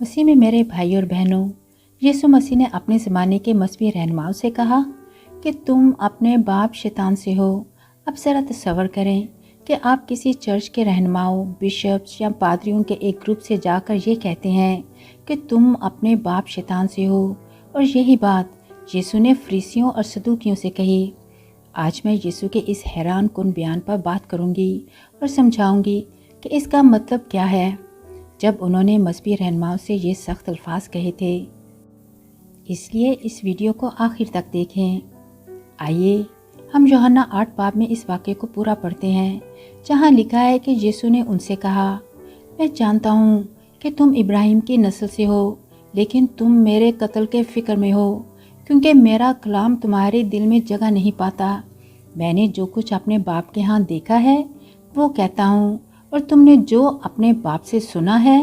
مسیح میں میرے بھائی اور بہنوں، یسوع مسیح نے اپنے زمانے کے مذہبی رہنماؤں سے کہا کہ تم اپنے باپ شیطان سے ہو۔ اب ذرا تصور کریں کہ آپ کسی چرچ کے رہنماؤں، بشپس یا پادریوں کے ایک گروپ سے جا کر یہ کہتے ہیں کہ تم اپنے باپ شیطان سے ہو، اور یہی بات یسوع نے فریسیوں اور صدوقیوں سے کہی۔ آج میں یسوع کے اس حیران کن بیان پر بات کروں گی اور سمجھاؤں گی کہ اس کا مطلب کیا ہے جب انہوں نے مذہبی رہنماؤں سے یہ سخت الفاظ کہے تھے۔ اس لیے اس ویڈیو کو آخر تک دیکھیں۔ آئیے ہم یوحنا 8 باب میں اس واقعے کو پورا پڑھتے ہیں، جہاں لکھا ہے کہ یسوع نے ان سے کہا، میں جانتا ہوں کہ تم ابراہیم کی نسل سے ہو، لیکن تم میرے قتل کے فکر میں ہو، کیونکہ میرا کلام تمہارے دل میں جگہ نہیں پاتا۔ میں نے جو کچھ اپنے باپ کے ہاں دیکھا ہے وہ کہتا ہوں، اور تم نے جو اپنے باپ سے سنا ہے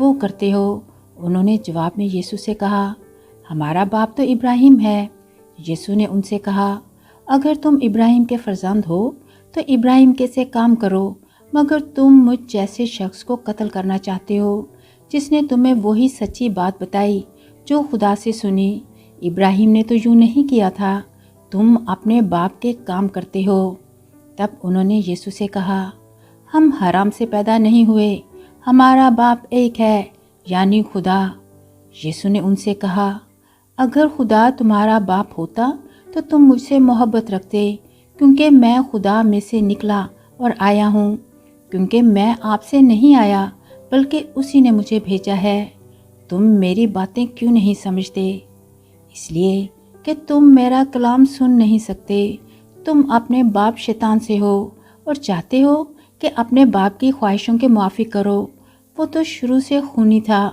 وہ کرتے ہو۔ انہوں نے جواب میں یسوع سے کہا، ہمارا باپ تو ابراہیم ہے۔ یسوع نے ان سے کہا، اگر تم ابراہیم کے فرزند ہو تو ابراہیم کے سے کام کرو، مگر تم مجھ جیسے شخص کو قتل کرنا چاہتے ہو، جس نے تمہیں وہی سچی بات بتائی جو خدا سے سنی۔ ابراہیم نے تو یوں نہیں کیا تھا، تم اپنے باپ کے کام کرتے ہو۔ تب انہوں نے یسوع سے کہا، ہم حرام سے پیدا نہیں ہوئے، ہمارا باپ ایک ہے، یعنی خدا۔ یسوع نے ان سے کہا، اگر خدا تمہارا باپ ہوتا تو تم مجھ سے محبت رکھتے، کیونکہ میں خدا میں سے نکلا اور آیا ہوں، کیونکہ میں آپ سے نہیں آیا بلکہ اسی نے مجھے بھیجا ہے۔ تم میری باتیں کیوں نہیں سمجھتے؟ اس لیے کہ تم میرا کلام سن نہیں سکتے۔ تم اپنے باپ شیطان سے ہو اور چاہتے ہو کہ اپنے باپ کی خواہشوں کے موافق کرو۔ وہ تو شروع سے خونی تھا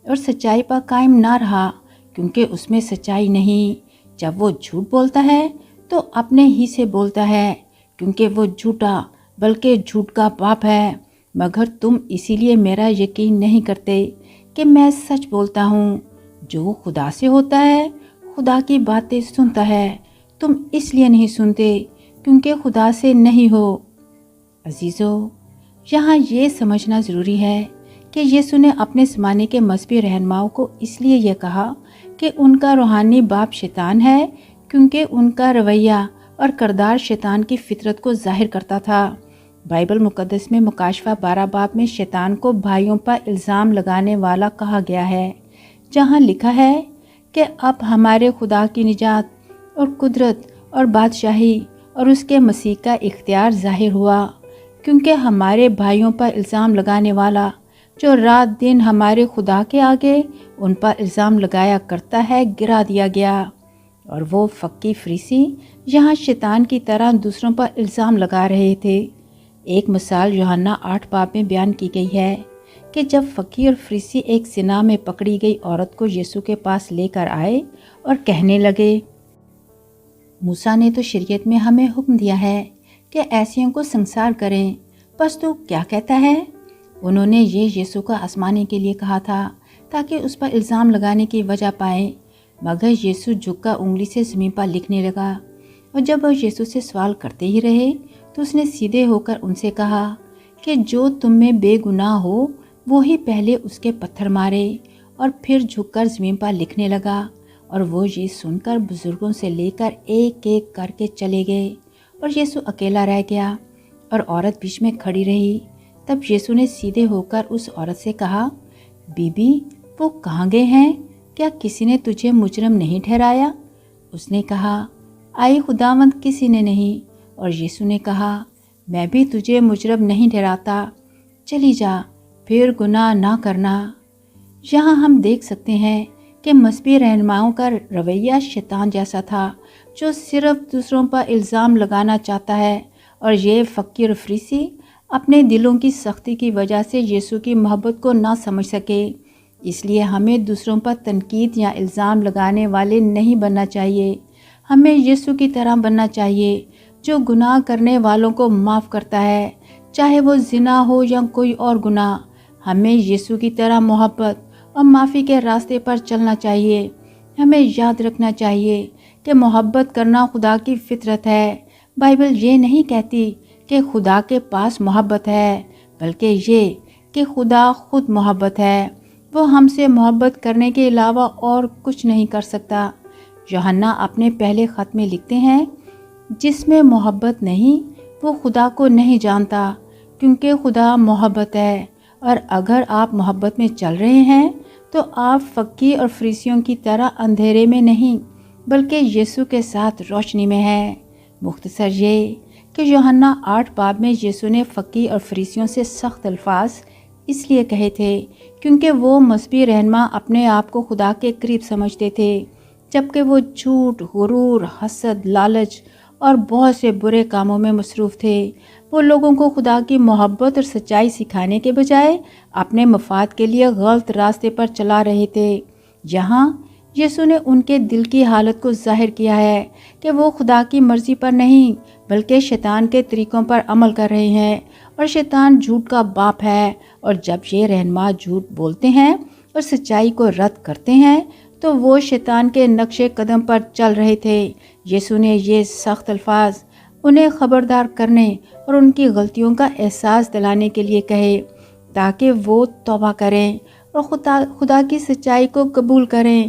اور سچائی پر قائم نہ رہا، کیونکہ اس میں سچائی نہیں۔ جب وہ جھوٹ بولتا ہے تو اپنے ہی سے بولتا ہے، کیونکہ وہ جھوٹا بلکہ جھوٹ کا باپ ہے۔ مگر تم اسی لیے میرا یقین نہیں کرتے کہ میں سچ بولتا ہوں۔ جو خدا سے ہوتا ہے خدا کی باتیں سنتا ہے، تم اس لیے نہیں سنتے کیونکہ خدا سے نہیں ہو۔ عزیزو، یہاں یہ سمجھنا ضروری ہے کہ یسوع نے اپنے زمانے کے مذہبی رہنماؤں کو اس لیے یہ کہا کہ ان کا روحانی باپ شیطان ہے، کیونکہ ان کا رویہ اور کردار شیطان کی فطرت کو ظاہر کرتا تھا۔ بائبل مقدس میں مکاشفہ 12 باب میں شیطان کو بھائیوں پر الزام لگانے والا کہا گیا ہے، جہاں لکھا ہے کہ اب ہمارے خدا کی نجات اور قدرت اور بادشاہی اور اس کے مسیح کا اختیار ظاہر ہوا، کیونکہ ہمارے بھائیوں پر الزام لگانے والا جو رات دن ہمارے خدا کے آگے ان پر الزام لگایا کرتا ہے گرا دیا گیا۔ اور وہ فقی فریسی یہاں شیطان کی طرح دوسروں پر الزام لگا رہے تھے۔ ایک مثال یوحنا 8 باب میں بیان کی گئی ہے کہ جب فقی اور فریسی ایک زنا میں پکڑی گئی عورت کو یسوع کے پاس لے کر آئے اور کہنے لگے، موسیٰ نے تو شریعت میں ہمیں حکم دیا ہے کہ ایسیوں کو سنسار کریں، بس تو کیا کہتا ہے؟ انہوں نے یہ یسوع کو آزمانے کے لیے کہا تھا تاکہ اس پر الزام لگانے کی وجہ پائیں، مگر یسوع جھک کر انگلی سے زمین پر لکھنے لگا، اور جب وہ یسوع سے سوال کرتے ہی رہے تو اس نے سیدھے ہو کر ان سے کہا کہ جو تم میں بے گناہ ہو وہی پہلے اس کے پتھر مارے، اور پھر جھک کر زمین پر لکھنے لگا۔ اور وہ یہ سن کر بزرگوں سے لے کر ایک ایک کر کے چلے گئے، اور یسوع اکیلا رہ گیا اور عورت بیچ میں کھڑی رہی۔ تب یسوع نے سیدھے ہو کر اس عورت سے کہا، بی بی، وہ کہاں گئے ہیں؟ کیا کسی نے تجھے مجرم نہیں ٹھہرایا؟ اس نے کہا، آئی خداوند، کسی نے نہیں۔ اور یسوع نے کہا، میں بھی تجھے مجرم نہیں ٹھہراتا، چلی جا، پھر گناہ نہ کرنا۔ یہاں ہم دیکھ سکتے ہیں کہ مذہبی رہنماؤں کا رویہ شیطان جیسا تھا، جو صرف دوسروں پر الزام لگانا چاہتا ہے، اور یہ فقیر و فریسی اپنے دلوں کی سختی کی وجہ سے یسوع کی محبت کو نہ سمجھ سکے۔ اس لیے ہمیں دوسروں پر تنقید یا الزام لگانے والے نہیں بننا چاہیے۔ ہمیں یسوع کی طرح بننا چاہیے، جو گناہ کرنے والوں کو معاف کرتا ہے، چاہے وہ زنا ہو یا کوئی اور گناہ۔ ہمیں یسوع کی طرح محبت اور معافی کے راستے پر چلنا چاہیے۔ ہمیں یاد رکھنا چاہیے کہ محبت کرنا خدا کی فطرت ہے۔ بائبل یہ نہیں کہتی کہ خدا کے پاس محبت ہے، بلکہ یہ کہ خدا خود محبت ہے۔ وہ ہم سے محبت کرنے کے علاوہ اور کچھ نہیں کر سکتا۔ یوحنا اپنے پہلے خط میں لکھتے ہیں، جس میں محبت نہیں وہ خدا کو نہیں جانتا، کیونکہ خدا محبت ہے، اور اگر آپ محبت میں چل رہے ہیں تو آپ فقی اور فریسیوں کی طرح اندھیرے میں نہیں بلکہ یسوع کے ساتھ روشنی میں ہیں۔ مختصر یہ کہ یوحنا 8 باب میں یسوع نے فقی اور فریسیوں سے سخت الفاظ اس لیے کہے تھے کیونکہ وہ مذہبی رہنما اپنے آپ کو خدا کے قریب سمجھتے تھے، جبکہ وہ جھوٹ، غرور، حسد، لالچ اور بہت سے برے کاموں میں مصروف تھے۔ وہ لوگوں کو خدا کی محبت اور سچائی سکھانے کے بجائے اپنے مفاد کے لیے غلط راستے پر چلا رہے تھے۔ یہاں یسوع نے ان کے دل کی حالت کو ظاہر کیا ہے کہ وہ خدا کی مرضی پر نہیں بلکہ شیطان کے طریقوں پر عمل کر رہے ہیں، اور شیطان جھوٹ کا باپ ہے، اور جب یہ رہنما جھوٹ بولتے ہیں اور سچائی کو رد کرتے ہیں تو وہ شیطان کے نقش قدم پر چل رہے تھے۔ یسوع نے یہ سخت الفاظ انہیں خبردار کرنے اور ان کی غلطیوں کا احساس دلانے کے لیے کہے تاکہ وہ توبہ کریں اور خدا کی سچائی کو قبول کریں۔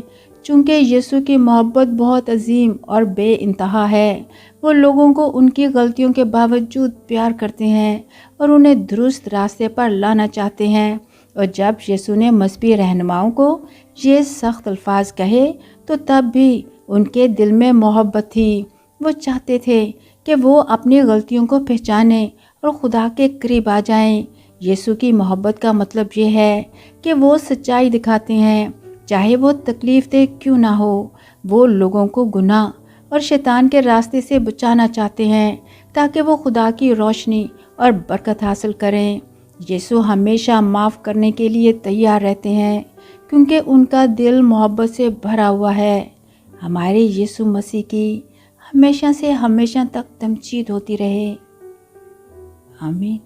چونکہ یسوع کی محبت بہت عظیم اور بے انتہا ہے، وہ لوگوں کو ان کی غلطیوں کے باوجود پیار کرتے ہیں اور انہیں درست راستے پر لانا چاہتے ہیں۔ اور جب یسوع نے مذہبی رہنماؤں کو یہ سخت الفاظ کہے تو تب بھی ان کے دل میں محبت تھی۔ وہ چاہتے تھے کہ وہ اپنی غلطیوں کو پہچانیں اور خدا کے قریب آ جائیں۔ یسوع کی محبت کا مطلب یہ ہے کہ وہ سچائی دکھاتے ہیں، چاہے وہ تکلیف دہ کیوں نہ ہو۔ وہ لوگوں کو گناہ اور شیطان کے راستے سے بچانا چاہتے ہیں تاکہ وہ خدا کی روشنی اور برکت حاصل کریں۔ یسوع ہمیشہ معاف کرنے کے لیے تیار رہتے ہیں کیونکہ ان کا دل محبت سے بھرا ہوا ہے۔ ہمارے یسوع مسیح کی ہمیشہ سے ہمیشہ تک تمجید ہوتی رہے۔ آمین۔